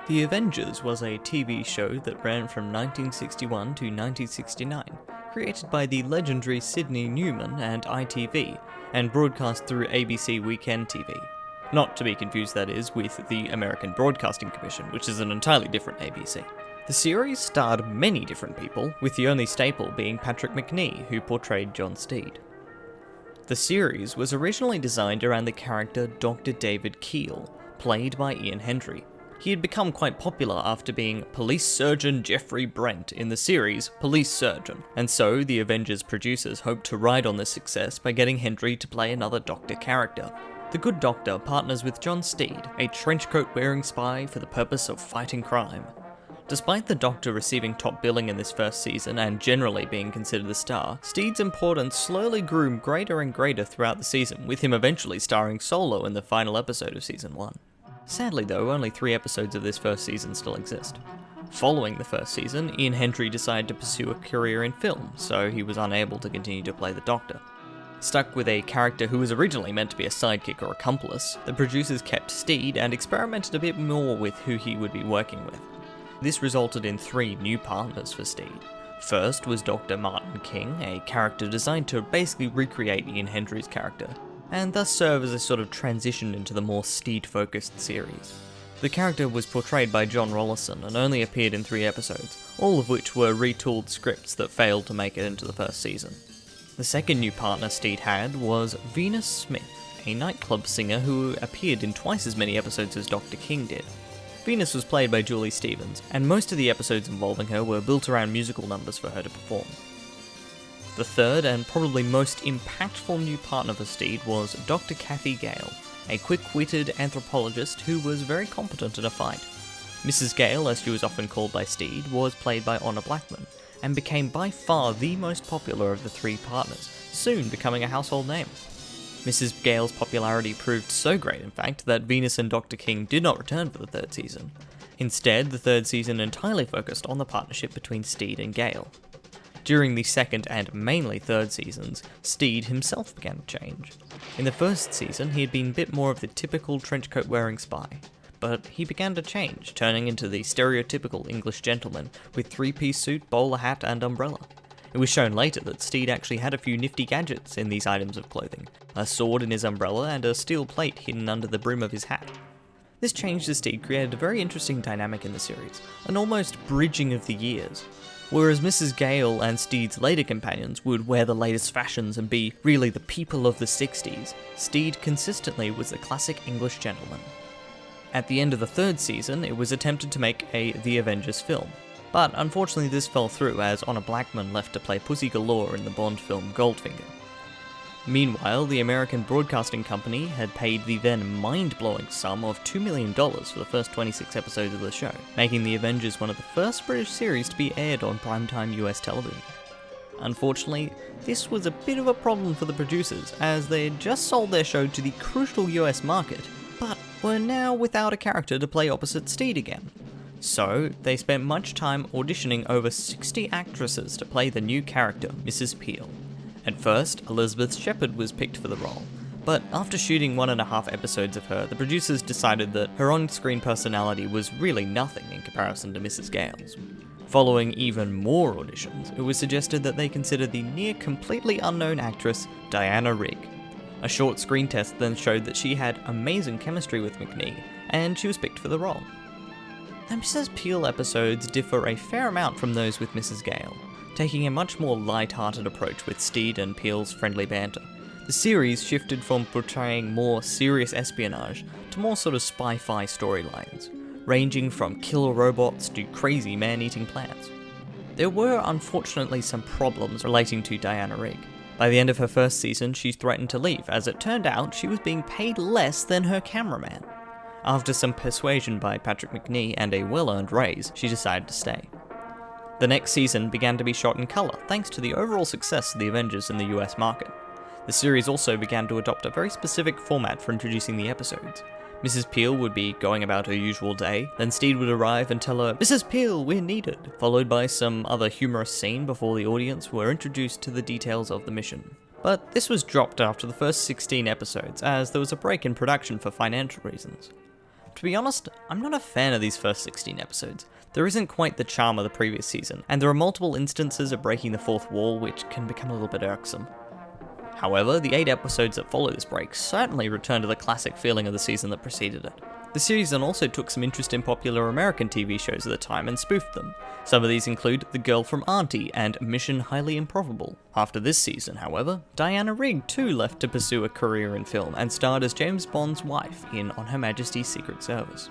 The Avengers was a TV show that ran from 1961 to 1969, created by the legendary Sidney Newman and ITV, and broadcast through ABC Weekend TV. Not to be confused, that is, with the American Broadcasting Commission, which is an entirely different ABC. The series starred many different people, with the only staple being Patrick Macnee, who portrayed John Steed. The series was originally designed around the character Dr. David Keel, played by Ian Hendry. He had become quite popular after being Police Surgeon Jeffrey Brent in the series Police Surgeon, and so the Avengers producers hoped to ride on this success by getting Hendry to play another Doctor character. The Good Doctor partners with John Steed, a trenchcoat-wearing spy for the purpose of fighting crime. Despite the Doctor receiving top billing in this first season and generally being considered the star, Steed's importance slowly grew greater and greater throughout the season, with him eventually starring solo in the final episode of Season 1. Sadly though, only 3 episodes of this first season still exist. Following the first season, Ian Hendry decided to pursue a career in film, so he was unable to continue to play the Doctor. Stuck with a character who was originally meant to be a sidekick or accomplice, the producers kept Steed and experimented a bit more with who he would be working with. This resulted in 3 new partners for Steed. First was Dr. Martin King, a character designed to basically recreate Ian Hendry's character, and thus serve as a sort of transition into the more Steed-focused series. The character was portrayed by John Rollison and only appeared in 3 episodes, all of which were retooled scripts that failed to make it into the first season. The second new partner Steed had was Venus Smith, a nightclub singer who appeared in twice as many episodes as Dr. King did. Venus was played by Julie Stevens, and most of the episodes involving her were built around musical numbers for her to perform. The third and probably most impactful new partner for Steed was Dr. Kathy Gale, a quick-witted anthropologist who was very competent in a fight. Mrs. Gale, as she was often called by Steed, was played by Honor Blackman, and became by far the most popular of the 3 partners, soon becoming a household name. Mrs. Gale's popularity proved so great, in fact, that Venus and Dr. King did not return for the 3rd season. Instead, the 3rd season entirely focused on the partnership between Steed and Gale. During the 2nd and mainly 3rd seasons, Steed himself began to change. In the 1st season, he had been a bit more of the typical trenchcoat-wearing spy, but he began to change, turning into the stereotypical English gentleman with 3-piece suit, bowler hat, and umbrella. It was shown later that Steed actually had a few nifty gadgets in these items of clothing, a sword in his umbrella and a steel plate hidden under the brim of his hat. This change to Steed created a very interesting dynamic in the series, an almost bridging of the years. Whereas Mrs. Gale and Steed's later companions would wear the latest fashions and be really the people of the 60s, Steed consistently was the classic English gentleman. At the end of the 3rd season, it was attempted to make a The Avengers film, but unfortunately this fell through as Honor Blackman left to play Pussy Galore in the Bond film Goldfinger. Meanwhile, the American Broadcasting Company had paid the then mind-blowing sum of $2 million for the first 26 episodes of the show, making The Avengers one of the first British series to be aired on primetime US television. Unfortunately, this was a bit of a problem for the producers, as they had just sold their show to the crucial US market, but were now without a character to play opposite Steed again. So, they spent much time auditioning over 60 actresses to play the new character, Mrs. Peel. At first, Elizabeth Shepard was picked for the role, but after shooting 1.5 episodes of her, the producers decided that her on-screen personality was really nothing in comparison to Mrs. Gale's. Following even more auditions, it was suggested that they consider the near-completely unknown actress Diana Rigg. A short screen test then showed that she had amazing chemistry with Macnee, and she was picked for the role. The Mrs. Peel episodes differ a fair amount from those with Mrs. Gale, taking a much more light-hearted approach with Steed and Peel's friendly banter. The series shifted from portraying more serious espionage to more sort of spy-fi storylines, ranging from killer robots to crazy man-eating plants. There were unfortunately some problems relating to Diana Rigg. By the end of her first season, she threatened to leave, as it turned out she was being paid less than her cameraman. After some persuasion by Patrick Macnee and a well-earned raise, she decided to stay. The next season began to be shot in colour, thanks to the overall success of The Avengers in the US market. The series also began to adopt a very specific format for introducing the episodes. Mrs. Peel would be going about her usual day, then Steed would arrive and tell her, "Mrs. Peel, we're needed," followed by some other humorous scene before the audience were introduced to the details of the mission. But this was dropped after the first 16 episodes, as there was a break in production for financial reasons. To be honest, I'm not a fan of these first 16 episodes. There isn't quite the charm of the previous season, and there are multiple instances of breaking the fourth wall which can become a little bit irksome. However, the 8 episodes that follow this break certainly return to the classic feeling of the season that preceded it. The series then also took some interest in popular American TV shows at the time and spoofed them. Some of these include The Girl from Auntie and Mission Highly Improbable. After this season, however, Diana Rigg too left to pursue a career in film and starred as James Bond's wife in On Her Majesty's Secret Service.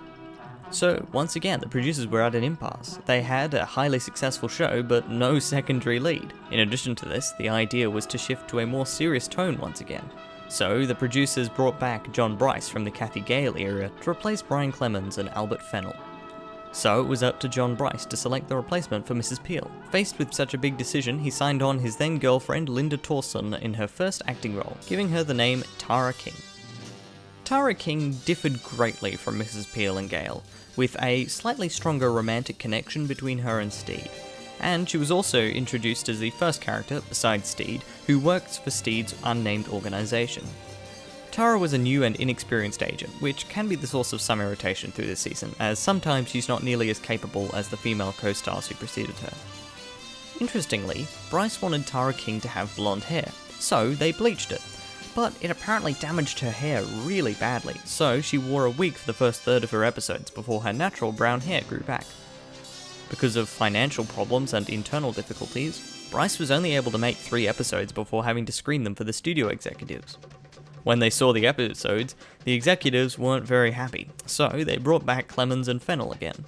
So, once again, the producers were at an impasse. They had a highly successful show, but no secondary lead. In addition to this, the idea was to shift to a more serious tone once again. So, the producers brought back John Bryce from the Kathy Gale era to replace Brian Clemens and Albert Fennell. So, it was up to John Bryce to select the replacement for Mrs. Peel. Faced with such a big decision, he signed on his then girlfriend Linda Thorson in her first acting role, giving her the name Tara King. Tara King differed greatly from Mrs. Peel and Gale, with a slightly stronger romantic connection between her and Steed. And she was also introduced as the first character, besides Steed, who works for Steed's unnamed organisation. Tara was a new and inexperienced agent, which can be the source of some irritation through this season, as sometimes she's not nearly as capable as the female co-stars who preceded her. Interestingly, Bryce wanted Tara King to have blonde hair, so they bleached it. But it apparently damaged her hair really badly, so she wore a wig for the first third of her episodes before her natural brown hair grew back. Because of financial problems and internal difficulties, Bryce was only able to make 3 episodes before having to screen them for the studio executives. When they saw the episodes, the executives weren't very happy, so they brought back Clemens and Fennell again.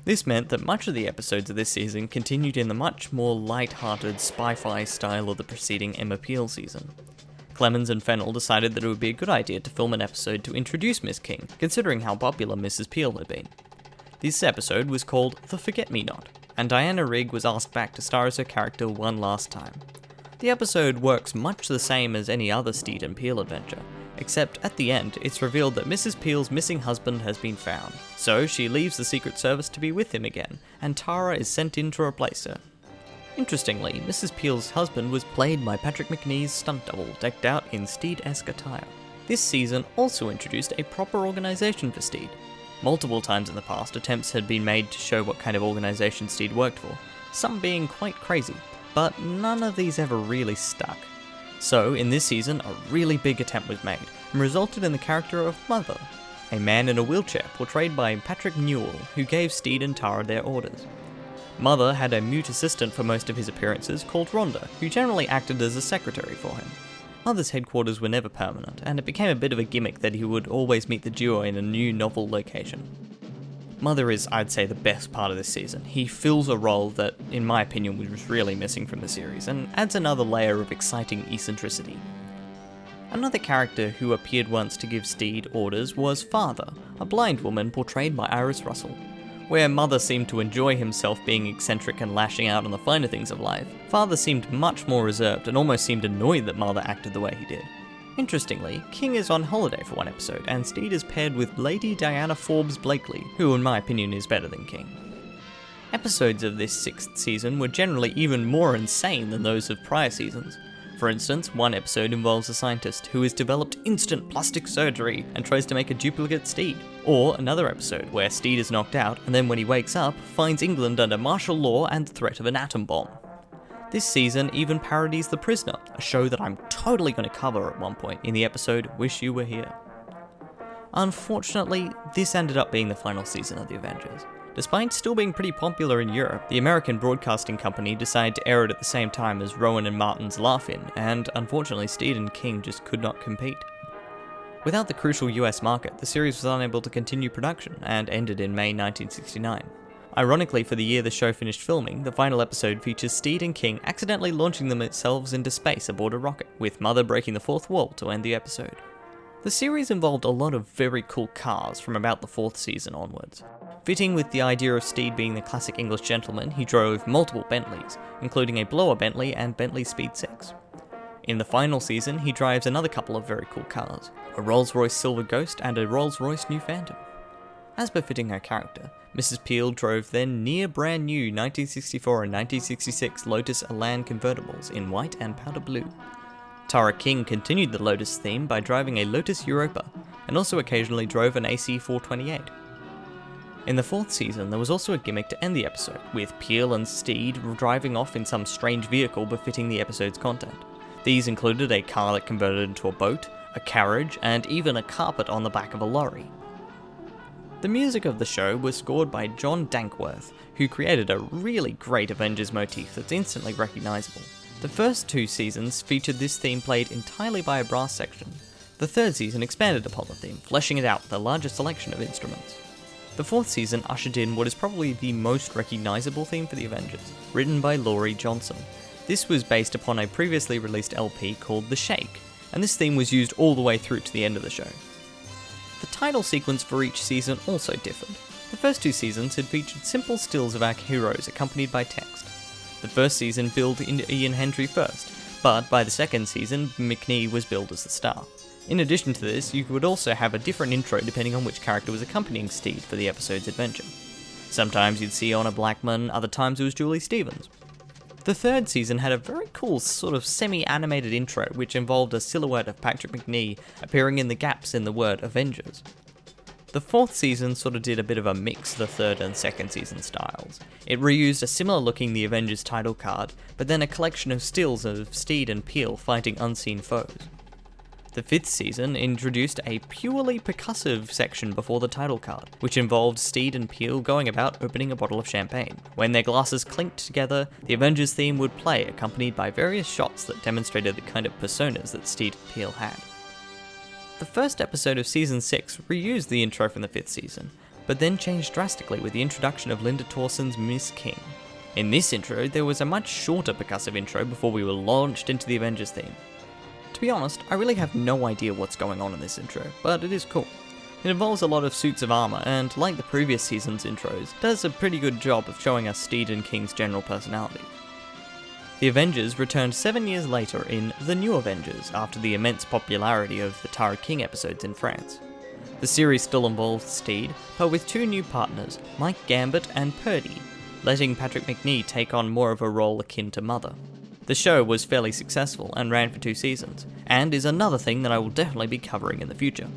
This meant that much of the episodes of this season continued in the much more light-hearted spy-fi style of the preceding Emma Peel season. Clemens and Fennell decided that it would be a good idea to film an episode to introduce Miss King, considering how popular Mrs. Peel had been. This episode was called The Forget-Me-Not, and Diana Rigg was asked back to star as her character one last time. The episode works much the same as any other Steed and Peel adventure, except at the end it's revealed that Mrs. Peel's missing husband has been found, so she leaves the Secret Service to be with him again, and Tara is sent in to replace her. Interestingly, Mrs. Peel's husband was played by Patrick Macnee's stunt double, decked out in Steed-esque attire. This season also introduced a proper organisation for Steed. Multiple times in the past, attempts had been made to show what kind of organisation Steed worked for, some being quite crazy, but none of these ever really stuck. So, in this season, a really big attempt was made, and resulted in the character of Mother, a man in a wheelchair portrayed by Patrick Newell, who gave Steed and Tara their orders. Mother had a mute assistant for most of his appearances called Rhonda, who generally acted as a secretary for him. Mother's headquarters were never permanent, and it became a bit of a gimmick that he would always meet the duo in a new novel location. Mother is, I'd say, the best part of this season. He fills a role that, in my opinion, was really missing from the series, and adds another layer of exciting eccentricity. Another character who appeared once to give Steed orders was Father, a blind woman portrayed by Iris Russell. Where Mother seemed to enjoy himself being eccentric and lashing out on the finer things of life, Father seemed much more reserved and almost seemed annoyed that Mother acted the way he did. Interestingly, King is on holiday for one episode, and Steed is paired with Lady Diana Forbes Blakely, who in my opinion is better than King. Episodes of this 6th season were generally even more insane than those of prior seasons. For instance, one episode involves a scientist who has developed instant plastic surgery and tries to make a duplicate Steed. Or another episode where Steed is knocked out and then when he wakes up, finds England under martial law and the threat of an atom bomb. This season even parodies The Prisoner, a show that I'm totally going to cover at one point in the episode Wish You Were Here. Unfortunately, this ended up being the final season of The Avengers. Despite still being pretty popular in Europe, the American Broadcasting Company decided to air it at the same time as Rowan and Martin's Laugh-In, and unfortunately Steed and King just could not compete. Without the crucial US market, the series was unable to continue production, and ended in May 1969. Ironically, for the year the show finished filming, the final episode features Steed and King accidentally launching themselves into space aboard a rocket, with Mother breaking the fourth wall to end the episode. The series involved a lot of very cool cars from about the 4th season onwards. Fitting with the idea of Steed being the classic English gentleman, he drove multiple Bentleys, including a blower Bentley and Bentley Speed 6. In the final season, he drives another couple of very cool cars, a Rolls-Royce Silver Ghost and a Rolls-Royce New Phantom. As befitting her character, Mrs. Peel drove then near brand new 1964 and 1966 Lotus Elan convertibles in white and powder blue. Tara King continued the Lotus theme by driving a Lotus Europa, and also occasionally drove an AC-428. In the 4th season, there was also a gimmick to end the episode, with Peel and Steed driving off in some strange vehicle befitting the episode's content. These included a car that converted into a boat, a carriage, and even a carpet on the back of a lorry. The music of the show was scored by John Dankworth, who created a really great Avengers motif that's instantly recognisable. The first 2 seasons featured this theme played entirely by a brass section. The 3rd season expanded upon the theme, fleshing it out with a larger selection of instruments. The 4th season ushered in what is probably the most recognisable theme for the Avengers, written by Laurie Johnson. This was based upon a previously released LP called The Shake, and this theme was used all the way through to the end of the show. The title sequence for each season also differed. The first 2 seasons had featured simple stills of our heroes accompanied by text. The first season billed Ian Hendry first, but by the 2nd season, McNee was billed as the star. In addition to this, you would also have a different intro depending on which character was accompanying Steed for the episode's adventure. Sometimes you'd see Honor Blackman, other times it was Julie Stevens. The 3rd season had a very cool sort of semi-animated intro which involved a silhouette of Patrick Macnee appearing in the gaps in the word Avengers. The 4th season sort of did a bit of a mix of the 3rd and 2nd season styles. It reused a similar looking The Avengers title card, but then a collection of stills of Steed and Peel fighting unseen foes. The 5th season introduced a purely percussive section before the title card, which involved Steed and Peel going about opening a bottle of champagne. When their glasses clinked together, the Avengers theme would play, accompanied by various shots that demonstrated the kind of personas that Steed and Peel had. The first episode of Season 6 reused the intro from the 5th season, but then changed drastically with the introduction of Linda Towson's Miss King. In this intro, there was a much shorter percussive intro before we were launched into the Avengers theme. To be honest, I really have no idea what's going on in this intro, but it is cool. It involves a lot of suits of armour, and like the previous season's intros, does a pretty good job of showing us Steed and King's general personality. The Avengers returned 7 years later in The New Avengers after the immense popularity of the Tara King episodes in France. The series still involved Steed, but with 2 new partners, Mike Gambit and Purdy, letting Patrick Macnee take on more of a role akin to Mother. The show was fairly successful and ran for 2 seasons, and is another thing that I will definitely be covering in the future.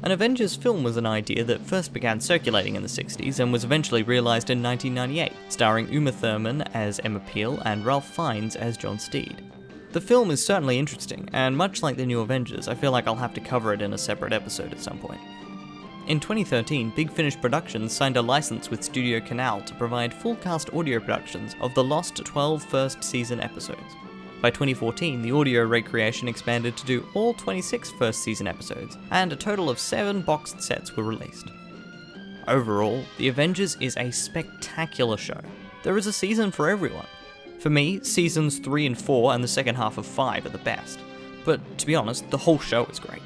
An Avengers film was an idea that first began circulating in the 60s and was eventually realised in 1998, starring Uma Thurman as Emma Peel and Ralph Fiennes as John Steed. The film is certainly interesting, and much like The New Avengers, I feel like I'll have to cover it in a separate episode at some point. In 2013, Big Finish Productions signed a license with Studio Canal to provide full-cast audio productions of the lost 12 first season episodes. By 2014, the audio recreation expanded to do all 26 first season episodes, and a total of 7 boxed sets were released. Overall, The Avengers is a spectacular show. There is a season for everyone. For me, seasons 3 and 4 and the second half of 5 are the best, but to be honest, the whole show is great.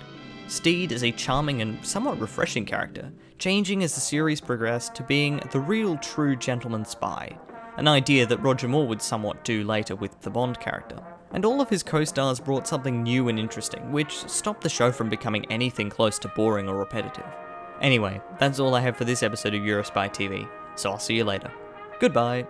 Steed is a charming and somewhat refreshing character, changing as the series progressed to being the real true gentleman spy, an idea that Roger Moore would somewhat do later with the Bond character. And all of his co-stars brought something new and interesting, which stopped the show from becoming anything close to boring or repetitive. Anyway, that's all I have for this episode of Eurospy TV, so I'll see you later. Goodbye!